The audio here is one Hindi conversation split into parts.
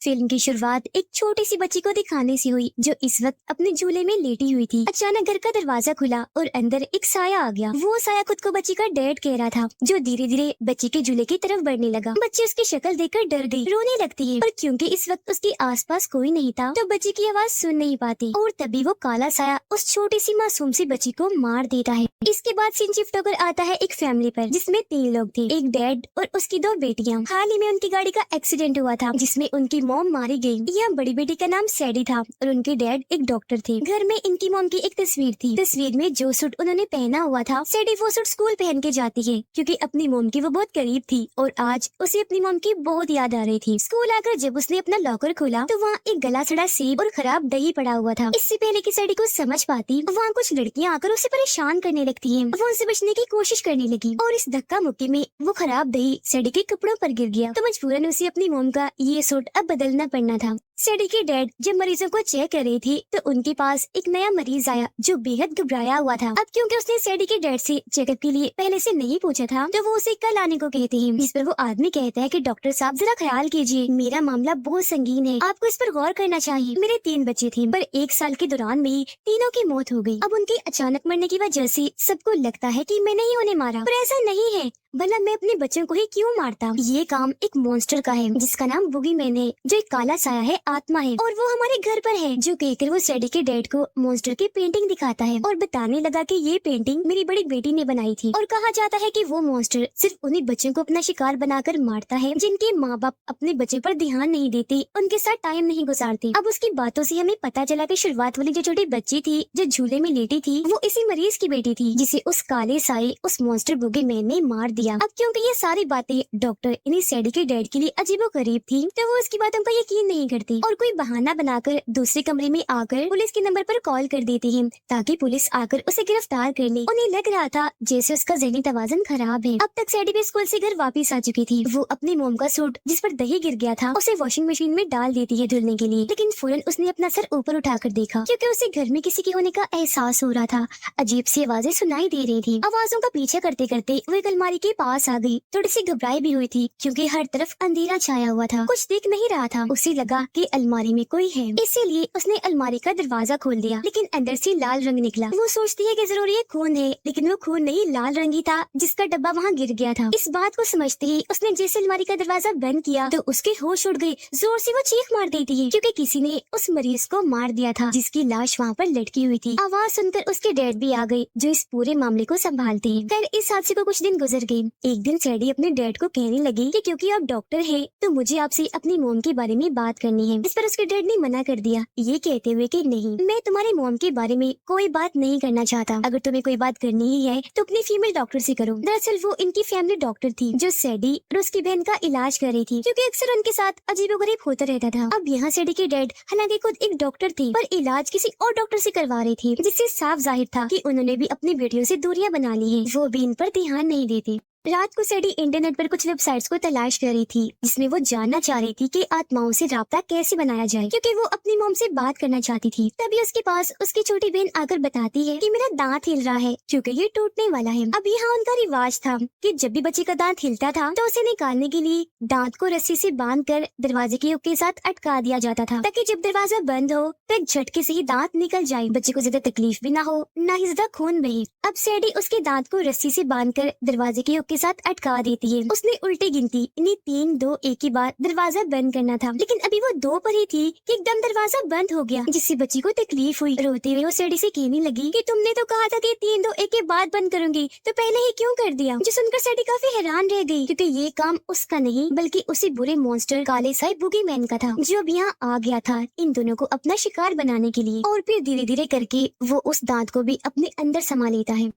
फिल्म की शुरुआत एक छोटी सी बच्ची को दिखाने से हुई जो इस वक्त अपने झूले में लेटी हुई थी। अचानक घर का दरवाजा खुला और अंदर एक साया आ गया। वो साया खुद को बच्ची का डैड कह रहा था, जो धीरे धीरे बच्ची के झूले की तरफ बढ़ने लगा। बच्ची उसकी शक्ल देखकर डर गई, रोने लगती है, पर क्योंकि इस वक्त उसके आसपास कोई नहीं था तो बच्ची की आवाज सुन नहीं पाती। और तभी वो काला साया उस छोटी सी मासूम सी बच्ची को मार देता है। इसके बाद सीन शिफ्ट होकर आता है एक फैमिली पर, जिसमें 3 लोग थे, एक डैड और उसकी 2 बेटियां। हाल ही में उनकी गाड़ी का एक्सीडेंट हुआ था जिसमें उनकी मॉम मारी गई। यह बड़ी बेटी का नाम सैडी था और उनके डैड एक डॉक्टर थे। घर में इनकी मॉम की एक तस्वीर थी। तस्वीर में जो सूट उन्होंने पहना हुआ था, सैडी वो सूट स्कूल पहन के जाती है क्योंकि अपनी मॉम की वो बहुत करीब थी और आज उसे अपनी मॉम की बहुत याद आ रही थी। स्कूल आकर जब उसने अपना लॉकर खोला तो वहाँ एक गला सड़ा सेब और खराब दही पड़ा हुआ था। इससे पहले कि सैडी को समझ पाती, वहाँ कुछ लड़कियाँ आकर उसे परेशान करने लगती है। वो उनसे बचने की कोशिश करने लगी और इस धक्का मुक्की में वो खराब दही सैडी के कपड़ों पर गिर गया। तो मजबूरन उसे अपनी मॉम का ये सूट अब बदलना पड़ना था। सैडी के डैड जब मरीजों को चेक कर रही थी तो उनके पास एक नया मरीज आया जो बेहद घबराया हुआ था। अब क्योंकि उसने सैडी के डैड से चेकअप के लिए पहले से नहीं पूछा था तो वो उसे कल आने को कहते हैं। जिस पर वो आदमी कहता है कि डॉक्टर साहब जरा ख्याल कीजिए, मेरा मामला बहुत संगीन है, आपको इस पर गौर करना चाहिए। मेरे 3 बच्चे थे पर 1 साल के दौरान में ही तीनों की मौत हो गई। अब उनके अचानक मरने की वजह से सबको लगता है कि मैंने ही उन्हें मारा, पर ऐसा नहीं है। भला मैं अपने बच्चों को ही क्यों मारता? ये काम एक मॉन्स्टर का है जिसका नाम बुगीमैन है, जो एक काला साया है, आत्मा है और वो हमारे घर पर है। जो कहकर वो सैडी के डैड को मॉन्स्टर की पेंटिंग दिखाता है और बताने लगा कि ये पेंटिंग मेरी बड़ी बेटी ने बनाई थी। और कहा जाता है कि वो मॉन्स्टर सिर्फ उन्हीं बच्चों को अपना शिकार बनाकर मारता है जिनके माँ बाप अपने बच्चे पर ध्यान नहीं देते, उनके साथ टाइम नहीं गुजारते। अब उसकी बातों से हमें पता चला कि शुरुआत वाली जो छोटी बच्ची थी जो झूले में लेटी थी वो इसी मरीज की बेटी थी जिसे उस काले साये उस मॉन्स्टर बुगीमैन ने मार दिया। अब क्योंकि ये सारी बातें डॉक्टर इन्हीं सैडी के डैड के लिए अजीबोगरीब थी तो वो उसकी बातों का यकीन नहीं करती और कोई बहाना बनाकर दूसरे कमरे में आकर पुलिस के नंबर पर कॉल कर देती है ताकि पुलिस आकर उसे गिरफ्तार कर ले। उन्हें लग रहा था जैसे उसका ज़हनी तवाज़ुन खराब है। अब तक सैडी भी स्कूल से घर वापस आ चुकी थी। वो अपनी मोम का सूट जिस पर दही गिर गया था उसे वॉशिंग मशीन में डाल देती है धुलने के लिए, लेकिन फौरन उसने अपना सर ऊपर उठाकर देखा क्योंकि उसे घर में किसी के होने का एहसास हो रहा था। अजीब सी आवाजें सुनाई दे रही थी। आवाजों का पीछा करते करते वो एक अलमारी के पास आ गई। थोड़ी सी घबराई भी हुई थी क्योंकि हर तरफ अंधेरा छाया हुआ था, कुछ दिख नहीं रहा था। उसे लगा कि अलमारी में कोई है, इसीलिए उसने अलमारी का दरवाजा खोल दिया, लेकिन अंदर से लाल रंग निकला। वो सोचती है कि जरूर ये खून है, लेकिन वो खून नहीं, लाल रंग ही था जिसका डब्बा वहाँ गिर गया था। इस बात को समझते ही उसने जैसे अलमारी का दरवाजा बंद किया तो उसके होश उड़ गए। जोर से वो चीख मार देती है क्योंकि किसी ने उस मरीज को मार दिया था जिसकी लाश वहाँ पर लटकी हुई थी। आवाज सुनकर उसके डैड भी आ गए जो इस पूरे मामले को संभालते हैं। खैर इस हादसे को कुछ दिन गुजर गए। एक दिन सैडी अपने डैड को कहने लगी कि क्योंकि आप डॉक्टर हैं तो मुझे आपसे अपनी मोम के बारे में बात करनी है। इस पर उसके डैड ने मना कर दिया, ये कहते हुए कि नहीं, मैं तुम्हारे मोम के बारे में कोई बात नहीं करना चाहता। अगर तुम्हें कोई बात करनी ही है तो अपनी फीमेल डॉक्टर से करो। दरअसल वो इनकी फैमिली डॉक्टर थी जो सैडी और उसकी बहन का इलाज कर रही थी क्योंकि अक्सर उनके साथ अजीबोगरीब होता रहता था। अब यहाँ सैडी के डैड हालांकि खुद एक डॉक्टर थे पर इलाज किसी और डॉक्टर से करवा रही थी, जिससे साफ जाहिर था कि उन्होंने भी अपनी बेटियों से दूरियां बना ली है। वो भी इन पर ध्यान नहीं देते। रात को सैडी इंटरनेट पर कुछ वेबसाइट्स को तलाश कर रही थी जिसमें वो जानना चाह रही थी कि आत्माओं से राब्ता कैसे बनाया जाए क्योंकि वो अपनी मोम से बात करना चाहती थी। तभी उसके पास उसकी छोटी बहन आकर बताती है कि मेरा दांत हिल रहा है क्योंकि ये टूटने वाला है। अब यहाँ उनका रिवाज था कि जब भी बच्चे का दांत हिलता था तो उसे निकालने के लिए दांत को रस्सी से बांधकर दरवाजे के हुक के साथ अटका दिया जाता था ताकि जब दरवाजा बंद हो तो एक झटके से ही दांत निकल जाए, बच्चे को ज्यादा तकलीफ भी ना हो, ना ही ज्यादा खून बहे। अब सैडी उसके दांत को रस्सी से बांधकर दरवाजे के हुक के साथ अटका देती है। उसने उल्टी गिनती, इन्हीं 3 2 1 के बाद दरवाजा बंद करना था, लेकिन अभी वो 2 पर ही थी कि एकदम दरवाजा बंद हो गया जिससे बच्ची को तकलीफ हुई। रोते हुए वो सैडी से कहने लगी कि तुमने तो कहा था कि 3 2 1 के बाद बंद करूंगी तो पहले ही क्यों कर दिया। जो सुनकर सैडी काफी हैरान रह गई क्योंकि ये काम उसका नहीं बल्कि उसी बुरे मॉन्स्टर काले साए बुगीमैन का था जो अब यहाँ आ गया था इन दोनों को अपना शिकार बनाने के लिए। और फिर धीरे धीरे करके वो उस दांत को भी अपने अंदर समा लेता है।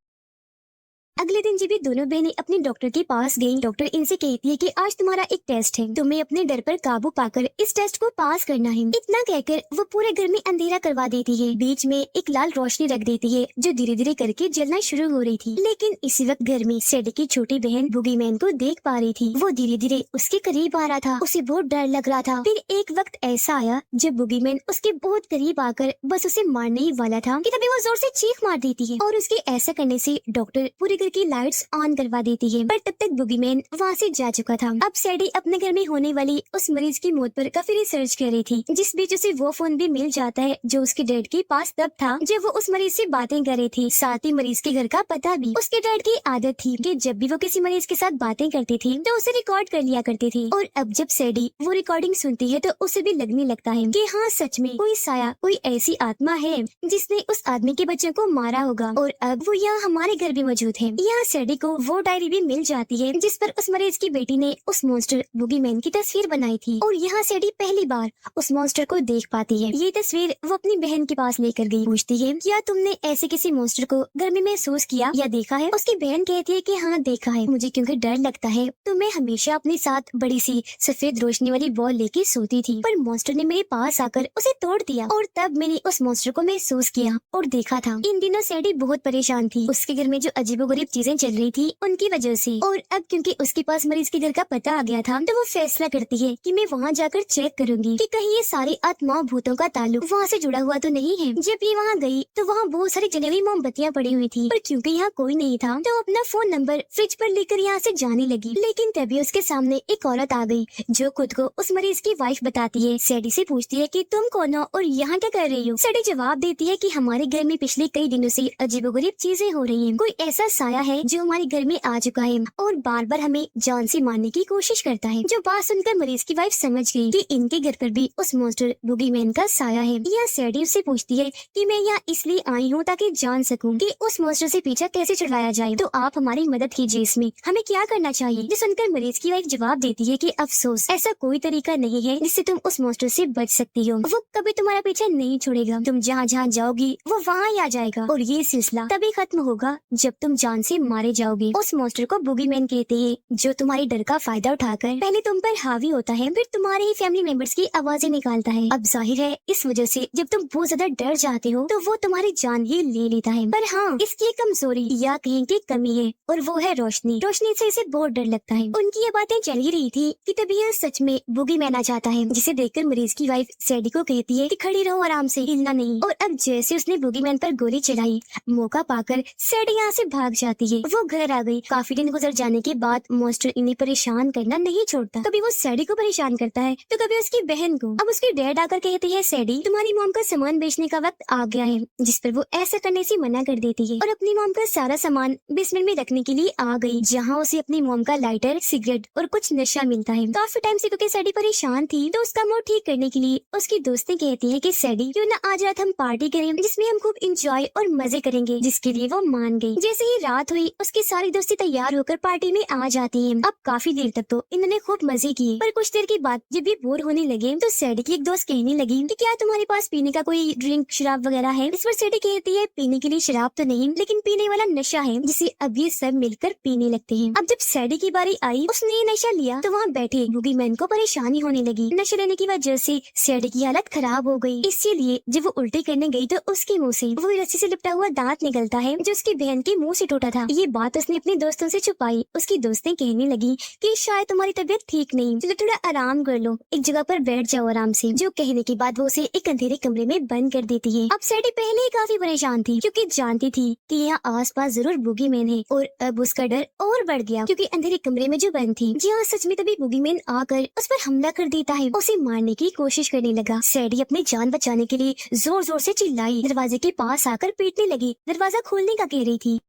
अगले दिन जब ये दोनों बहनें अपने डॉक्टर के पास गईं, डॉक्टर इनसे कहती है कि आज तुम्हारा एक टेस्ट है, तुम्हें अपने डर पर काबू पाकर इस टेस्ट को पास करना है। इतना कहकर वो पूरे घर में अंधेरा करवा देती है, बीच में एक लाल रोशनी रख देती है जो धीरे धीरे करके जलना शुरू हो रही थी। लेकिन इसी वक्त घर में सैडी की छोटी बहन बुगीमैन को देख पा रही थी। वो धीरे धीरे उसके करीब आ रहा था, उसे बहुत डर लग रहा था। फिर एक वक्त ऐसा आया जब बुगीमैन उसके बहुत करीब आकर बस उसे मारने ही वाला था कि तभी वो जोर से चीख मार देती है और उसके ऐसा करने से डॉक्टर पूरे घर की लाइट्स ऑन करवा देती है, पर तब तक बुगीमैन वहाँ से जा चुका था। अब सैडी अपने घर में होने वाली उस मरीज की मौत पर काफी रिसर्च कर रही थी। जिस बीच उसे वो फोन भी मिल जाता है जो उसके डैड के पास तब था जब वो उस मरीज से बातें कर रही थी, साथ ही मरीज के घर का पता भी। उसके डैड की आदत थी कि जब भी वो किसी मरीज के साथ बातें करती थी तो उसे रिकॉर्ड कर लिया करती थी, और अब जब सैडी वो रिकॉर्डिंग सुनती है तो उसे भी लगने लगता है कि हाँ सच में कोई साया, कोई ऐसी आत्मा है जिसने उस आदमी के बच्चों को मारा होगा, और अब वो यहाँ हमारे घर भी मौजूद है। यहाँ सैडी को वो डायरी भी मिल जाती है जिस पर उस मरीज की बेटी ने उस मॉन्स्टर बुगीमैन की तस्वीर बनाई थी, और यहाँ सैडी पहली बार उस मॉन्स्टर को देख पाती है। ये तस्वीर वो अपनी बहन के पास लेकर गई, पूछती है क्या तुमने ऐसे किसी मॉन्स्टर को घर में महसूस किया या देखा है? उसकी बहन कहती है कि हाँ देखा है, मुझे क्योंकि डर लगता है तो मैं हमेशा अपने साथ बड़ी सी सफेद रोशनी वाली बॉल लेके सोती थी, पर मॉन्स्टर ने मेरे पास आकर उसे तोड़ दिया और तब मैंने उस मॉन्स्टर को महसूस किया और देखा था। इन दिनों सैडी बहुत परेशान थी, उसके घर में जो अजीबोगरीब चीजें चल रही थी उनकी वजह से, और अब क्योंकि उसके पास मरीज के घर का पता आ गया था तो वो फैसला करती है कि मैं वहाँ जाकर चेक करूंगी कि कहीं ये सारी आत्माओं भूतों का ताल्लुक वहाँ से जुड़ा हुआ तो नहीं है। जब ये वहाँ गई तो वहाँ बहुत सारी जली हुई मोमबत्तियाँ पड़ी हुई थी, पर क्योंकि यहाँ कोई नहीं था तो अपना फोन नंबर फ्रिज पर लेकर यहाँ से जाने लगी, लेकिन तभी उसके सामने एक औरत आ गई जो खुद को उस मरीज की वाइफ बताती है। सैडी से पूछती है कि तुम कौन हो और यहाँ क्या कर रही हो? सैडी जवाब देती है कि हमारे घर में पिछले कई दिनों से अजीबोगरीब चीजें हो रही हैं। कोई ऐसा साया है जो हमारे घर में आ चुका है और बार बार हमें जान से मारने की कोशिश करता है। जो बात सुनकर मरीज की वाइफ समझ गई कि इनके घर पर भी उस मॉन्स्टर बुगीमैन का साया है। यह सैडी उससे पूछती है कि मैं यहाँ इसलिए आई हूँ ताकि जान सकूं कि उस मॉन्स्टर से पीछा कैसे छुड़वाया जाए, तो आप हमारी मदद कीजिए, इसमें हमें क्या करना चाहिए? जो सुनकर मरीज की वाइफ जवाब देती है कि अफसोस ऐसा कोई तरीका नहीं है जिससे तुम उस मॉन्स्टर से बच सकती हो। वो कभी तुम्हारा पीछा नहीं छोड़ेगा, तुम जहाँ जहाँ जाओगी वो वहाँ ही आ जाएगा, और ये सिलसिला तभी खत्म होगा जब तुम जान से मारे जाओगे। उस मॉन्स्टर को बुगीमैन कहते हैं, जो तुम्हारे डर का फायदा उठाकर पहले तुम पर हावी होता है, फिर तुम्हारे ही फैमिली मेंबर्स की आवाजें निकालता है। अब जाहिर है इस वजह से जब तुम बहुत ज्यादा डर जाते हो तो वो तुम्हारी जान ही ले लेता है। पर हाँ, इसकी एक कमजोरी या कहीं की कमी है, और वो है रोशनी। रोशनी से इसे बहुत डर लगता है। उनकी ये बातें चल ही रही थी कि तभी यह सच में बुगीमैन आ जाता है, जिसे देखकर मरीज की वाइफ सैडी को कहती है कि खड़ी रहो, आराम से, हिलना नहीं। और अब जैसे उसने बुगीमैन पर गोली चलाई, मौका पाकर सैडी यहाँ से भाग जाती है। वो घर आ गई। काफी दिन गुजर जाने के बाद मॉन्स्टर इन्हें परेशान करना नहीं छोड़ता। कभी वो सैडी को परेशान करता है तो कभी उसकी बहन को। अब उसके डैड आकर कहते हैं, सैडी तुम्हारी मॉम का सामान बेचने का वक्त आ गया है, जिस पर वो ऐसा करने से मना कर देती है और अपनी मॉम का सारा सामान बेसमेंट में रखने के लिए आ गई, जहाँ उसे अपनी मॉम का लाइटर, सिगरेट और कुछ नशा मिलता है। काफी टाइम से क्योंकि सैडी परेशान थी तो उसका मूड ठीक करने के लिए उसकी दोस्तें कहती है कि सैडी क्यों ना आज रात हम पार्टी करें जिसमें हम खूब इंजॉय और मजे करेंगे, जिसके लिए वो मान गई। जैसे ही रात हुई उसकी सारी दोस्ती तैयार होकर पार्टी में आ जाती है। अब काफी देर तक तो इन्होंने खूब मजे किए, पर कुछ देर के बाद जब ये बोर होने लगे तो सैडी की एक दोस्त कहने लगी कि क्या तुम्हारे पास पीने का कोई ड्रिंक, शराब वगैरह है? इस पर सैडी कहती है, पीने के लिए शराब तो नहीं, लेकिन पीने वाला नशा है जिसे अब ये सब मिलकर पीने लगते हैं। अब जब सैडी की बारी आई, उसने ये नशा लिया तो वहाँ बैठे बुगीमैन को परेशानी होने लगी। नशा लेने की वजह से सैडी की हालत खराब हो गई, इसीलिए जब वो उल्टी करने गई तो उसके मुँह से वो रस्सी से लिपटा हुआ दांत निकलता है जो उसकी बहन के मुँह से टूटा था। ये बात उसने अपने दोस्तों से छुपाई। उसकी दोस्तें कहने लगी कि शायद तुम्हारी तबीयत ठीक नहीं, चलो थोड़ा आराम कर लो, एक जगह पर बैठ जाओ आराम से। जो कहने के बाद वो उसे एक अंधेरे कमरे में बंद कर देती है। अब सैडी पहले ही काफी परेशान थी क्योंकि जानती थी कि यहाँ आसपास जरूर बुगीमैन है, और अब उसका डर और बढ़ गया क्योंकि अंधेरे कमरे में जो बंद थी, जहाँ सच में तभी बुगीमैन आकर उस पर हमला कर देता है, उसे मारने की कोशिश करने लगा। सैडी अपनी जान बचाने के लिए जोर जोर से चिल्लाई, दरवाजे के पास आकर पीटने लगी, दरवाजा खोलने का कह रही थी।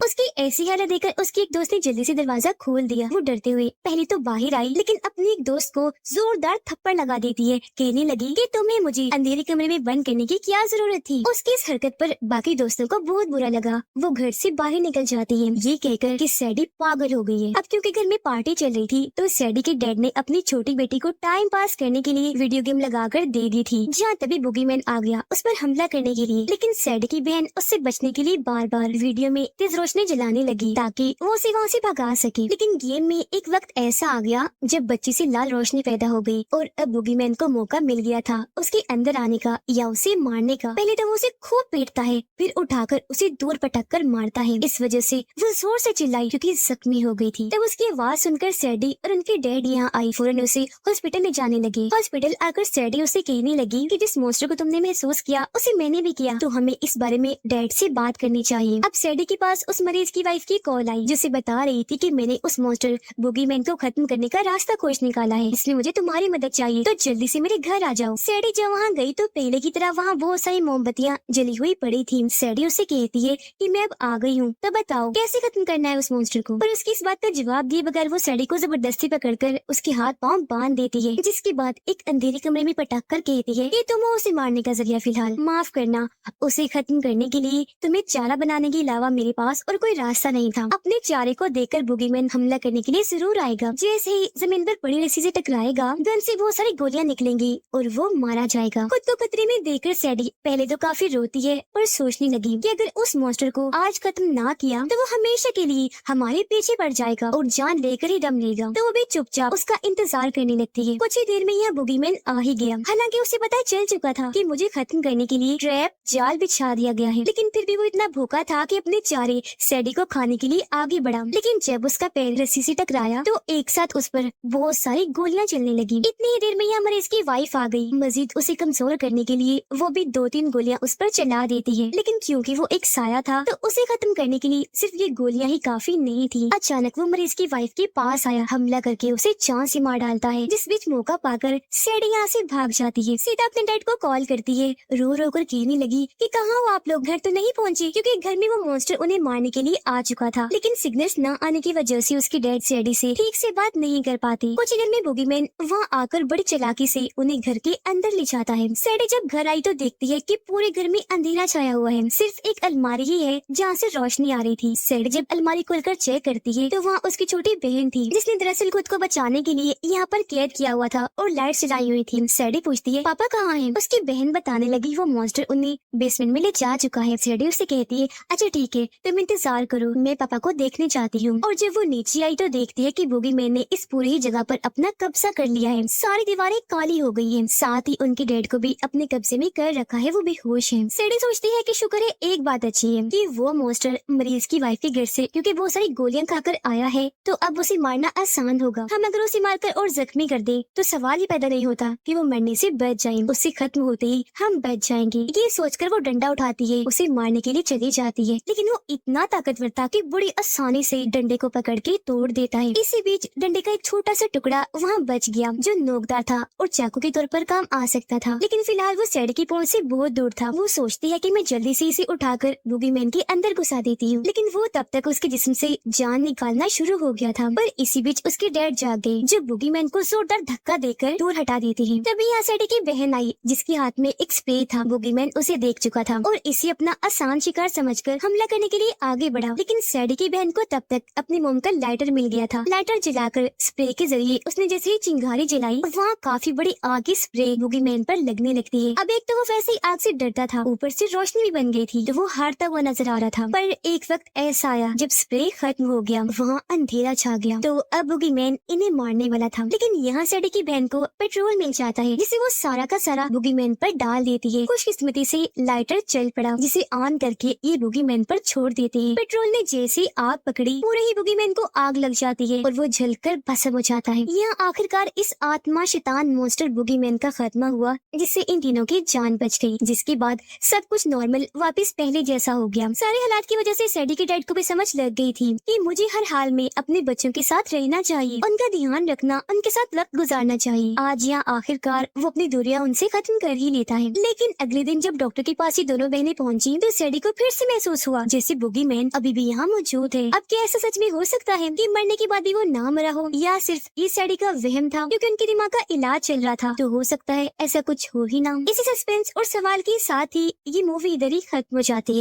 उसकी ऐसी हालत देखकर उसकी एक दोस्त ने जल्दी से दरवाजा खोल दिया। वो डरते हुए पहले तो बाहर आई, लेकिन अपनी एक दोस्त को जोरदार थप्पड़ लगा देती है, कहने लगी कि तुम्हें मुझे अंधेरे कमरे में बंद करने की क्या जरूरत थी। उसकी इस हरकत पर बाकी दोस्तों को बहुत बुरा लगा। वो घर से बाहर निकल जाती है, ये कहकर कि सैडी पागल हो गई है। अब क्योंकि घर में पार्टी चल रही थी तो सैडी के डैड ने अपनी छोटी बेटी को टाइम पास करने के लिए वीडियो गेम लगाकर दे दी थी, जहाँ तभी बुगीमैन आ गया उस पर हमला करने के लिए। लेकिन सैडी की बहन उससे बचने के लिए बार बार वीडियो में तेज रोशनी जलाने लगी ताकि वो उसे वहाँ से भगा सके। लेकिन गेम में एक वक्त ऐसा आ गया जब बच्ची से लाल रोशनी पैदा हो गई और अब बुगीमैन को मौका मिल गया था उसके अंदर आने का या उसे मारने का। पहले तो वो उसे खूब पीटता है, फिर उठाकर उसे दूर पटक कर मारता है। इस वजह से वो जोर से चिल्लाई क्योंकि जख्मी हो गई थी। तब उसकी आवाज सुनकर सैडी और उनके डैड यहाँ आई, फौरन उसे हॉस्पिटल ले जाने लगे। हॉस्पिटल आकर सैडी उसे कहने लगी कि जिस मॉन्स्टर को तुमने महसूस किया उसे मैंने भी किया, तो हमें इस बारे में डैड से बात करनी चाहिए। अब सैडी के पास उस मरीज की वाइफ की कॉल आई जिसे बता रही थी कि मैंने उस मॉन्स्टर बुगीमैन को खत्म करने का रास्ता खोज निकाला है, इसलिए मुझे तुम्हारी मदद चाहिए, तो जल्दी से मेरे घर आ जाओ। सैडी जब वहाँ गई तो पहले की तरह वहाँ बहुत सारी मोमबत्तियाँ जली हुई पड़ी थी। सैडी उससे कहती है कि मैं अब आ गई हूँ, तो बताओ कैसे खत्म करना है उस मॉन्स्टर को। पर उसकी इस बात का जवाब दिए बगैर वो सैडी को जबरदस्ती पकड़कर उसके हाथ पाँव बांध देती है, जिसके बाद एक अंधेरे कमरे में पटक कर कहती है कि तुम हो उसे मारने का जरिया फिलहाल, माफ करना, उसे खत्म करने के लिए तुम्हें चारा बनाने के अलावा मेरे पास और कोई रास्ता नहीं था। अपने चारे को देखकर बुगीमैन हमला करने के लिए जरूर आएगा। जैसे ही जमीन पर पड़ी रस्सी से टकराएगा, गन से बहुत सारी गोलियां निकलेंगी और वो मारा जाएगा। खुद को खतरे में देखकर सैडी पहले तो काफी रोती है और सोचने लगी कि अगर उस मॉन्स्टर को आज खत्म ना किया तो वो हमेशा के लिए हमारे पीछे पड़ जाएगा और जान लेकर ही दम लेगा। तो वो भी चुपचाप उसका इंतजार करने लगती है। कुछ ही देर में यह बुगीमैन आ ही गया। हालांकि उसे पता चल चुका था कि मुझे खत्म करने के लिए ट्रैप जाल बिछा दिया गया है, लेकिन फिर भी वो इतना भूखा था कि अपने चारे सैडी को खाने के लिए आगे बढ़ा। लेकिन जब उसका पैर रस्सी से टकराया तो एक साथ उस पर बहुत सारी गोलियां चलने लगी। इतनी ही देर में यहाँ मरीज की वाइफ आ गई। मजीद उसे कमजोर करने के लिए वो भी 2-3 गोलियां उस पर चला देती है, लेकिन क्योंकि वो एक साया था तो उसे खत्म करने के लिए सिर्फ ये गोलियां ही काफी नहीं थी। अचानक वो मरीज की वाइफ के पास आया, हमला करके उसे चांद से मार डालता है, जिस बीच मौका पाकर सैडी यहाँ से भाग जाती है। सीधा अपने डैड को कॉल करती है, रो रो कर कहने लगी कि कहाँ हो आप लोग, घर तो नहीं पहुँचे, क्योंकि घर में वो मॉन्स्टर उन्हें मारने के लिए आ चुका था। लेकिन सिग्नल्स न आने की वजह से उसकी डैड सैडी से ठीक से बात नहीं कर पाती। कुछ देर में बुगीमैन वहाँ आकर बड़ी चालाकी से उन्हें घर के अंदर ले जाता है। सैडी जब घर आई तो देखती है कि पूरे घर में अंधेरा छाया हुआ है, सिर्फ एक अलमारी ही है जहाँ से रोशनी आ रही थी। सैडी जब अलमारी खोलकर चेक करती है तो वहाँ उसकी छोटी बहन थी, जिसने दरअसल खुद को बचाने के लिए यहाँ पर कैद किया हुआ था और लाइट जलाई हुई थी। सैडी पूछती है पापा कहाँ हैं? उसकी बहन बताने लगी वो मॉन्स्टर उन्हें बेसमेंट में ले जा चुका है। सैडी उससे कहती है अच्छा ठीक है, तुम इंतजार करो, मैं पापा को देखने चाहती हूँ। और जब वो नीचे आई तो देखती है कि बुगीमैन ने इस पूरी जगह पर अपना कब्जा कर लिया है। सारी दीवारें काली हो गई हैं, साथ ही उनके डैड को भी अपने कब्जे में कर रखा है, वो बेहोश है। सैडी सोचती है कि शुक्र है एक बात अच्छी है कि वो मॉन्स्टर मरीज की वाइफ के घर से क्योंकि बहुत सारी गोलियां खाकर आया है, तो अब उसे मारना आसान होगा। हम अगर उसे मारकर और जख्मी कर दे तो सवाल ही पैदा नहीं होता कि वो मरने से बच जाए, उससे खत्म होते ही हम बच जाएंगे। ये सोचकर वो डंडा उठाती है, उसे मारने के लिए चली जाती है, लेकिन वो इतना ताकतवर था कि बड़ी आसानी से डंडे को पकड़ के तोड़ देता है। इसी बीच डंडे का एक छोटा सा टुकड़ा वहाँ बच गया जो नोकदार था और चाकू के तौर पर काम आ सकता था, लेकिन फिलहाल वो सैडी की पहुंच से बहुत दूर था। वो सोचती है कि मैं जल्दी से इसे उठाकर बुगीमैन के अंदर घुसा देती हूँ, लेकिन वो तब तक उसके जिस्म से जान निकालना शुरू हो गया था। पर इसी बीच उसके डैड जाग गए जो बुगीमैन को जोरदार धक्का देकर दूर हटा देते हैं। तभी यहाँ सैडी की बहन आई जिसके हाथ में एक स्प्रे था। बुगीमैन उसे देख चुका था और इसे अपना आसान शिकार समझकर हमला करने के लिए आगे बढ़ा, लेकिन सैडी की बहन को तब तक अपनी मोम का लाइटर मिल गया था। लाइटर जलाकर स्प्रे के जरिए उसने जैसे ही चिंगारी जलाई वहाँ काफी बड़ी आग की स्प्रे बुगीमैन पर लगने लगती है। अब एक तो वो वैसे ही आग से डरता था, ऊपर से रोशनी भी बन गई थी, तो वो हारता हुआ नजर आ रहा था। पर एक वक्त ऐसा आया जब स्प्रे खत्म हो गया, वहाँ अंधेरा छा गया, तो अब बुगीमैन इन्हें मारने वाला था। लेकिन यहाँ सैडी की बहन को पेट्रोल मिल जाता है, जिसे वो सारा का सारा बुगीमैन पर डाल देती है। खुशकिस्मती से लाइटर चल पड़ा, जिसे ऑन करके ये बुगीमैन पर छोड़ देते हैं। पेट्रोल ने जैसे आग पकड़ी पूरे ही बुगीमैन को आग लग जाती है और वो जलकर भस्म हो जाता है। यहाँ आखिरकार इस आत्मा शैतान मॉन्स्टर बुगीमैन का खात्मा हुआ, जिससे इन तीनों की जान बच गई, जिसके बाद सब कुछ नॉर्मल वापस पहले जैसा हो गया। सारे हालात की वजह से सैडी के डैड को भी समझ लग गई थी कि मुझे हर हाल में अपने बच्चों के साथ रहना चाहिए, उनका ध्यान रखना, उनके साथ वक्त गुजारना चाहिए। आज यहाँ आखिरकार वो अपनी दूरियां उनसे खत्म कर ही लेता है। लेकिन अगले दिन जब डॉक्टर के पास ये दोनों बहनें पहुंची तो सैडी को फिर से महसूस हुआ जैसे बुगीमैन अभी भी यहाँ मौजूद है। अब क्या ऐसा सच में हो सकता है कि मरने के बाद भी वो ना मरा हो, या सिर्फ ये सैडी का वहम था क्योंकि उनके दिमाग का इलाज चल रहा था? तो हो सकता है ऐसा कुछ हो ही ना। इसी सस्पेंस और सवाल के साथ ही ये मूवी इधर ही खत्म हो जाती है।